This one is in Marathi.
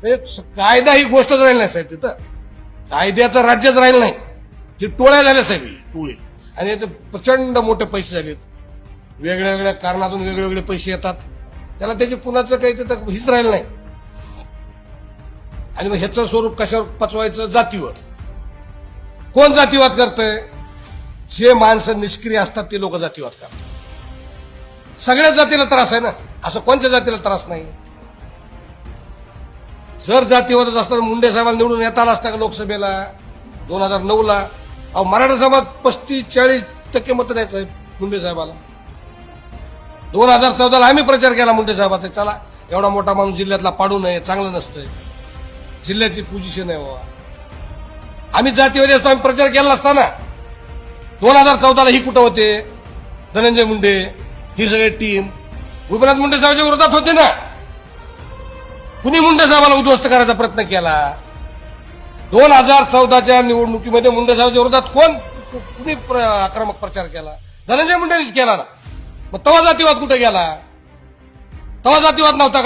कायदा ही गोष्टच राहिली नाही साहेब. तिथं कायद्याचं राज्यच राहिलं नाही. ही टोळ्या झाल्या साहेब, ही टोळी. आणि याचे प्रचंड मोठे पैसे झालेत. वेगळ्या वेगळ्या कारणातून वेगळे पैसे येतात. त्याला त्याची कुणाचं काही तिथं हीच राहिलं नाही. आणि मग ह्याचं स्वरूप कशावर पचवायचं? जातीवर. कोण जातीवाद करतंय? जे माणसं निष्क्रिय असतात ते लोक जातीवाद करतात. सगळ्याच जातीला त्रास आहे ना, असं कोणत्या जातीला त्रास नाही. जर जातीवादच असता तर मुंडे साहेबांना निवडून येता आला असता का लोकसभेला 2009ला? अहो, मराठा समाज 35-40% मत द्यायचं आहे मुंडे साहेबाला. 2014ला आम्ही प्रचार केला मुंडे साहेबाचा, चला एवढा मोठा माणूस जिल्ह्यातला पाडू नये, चांगलं नसतंय, जिल्ह्याची पोझिशन आहे बाबा. आम्ही जातीवादी असतो, आम्ही प्रचार केला असता ना. 2014ला ही कुठं होते? धनंजय मुंडे, ही सगळी टीम गोपीनाथ मुंडे साहेबांच्या विरोधात होते ना. कुणी मुंडे साहेबाला उद्ध्वस्त करायचा प्रयत्न केला? 2014च्या निवडणुकीमध्ये मुंडे साहेबांच्या विरोधात कुणी आक्रमक प्रचार केला? धनंजय मुंडेंनीच केला ना. मग तेव्हा जातीवाद कुठे गेला? तेव्हा जातीवाद नव्हता का?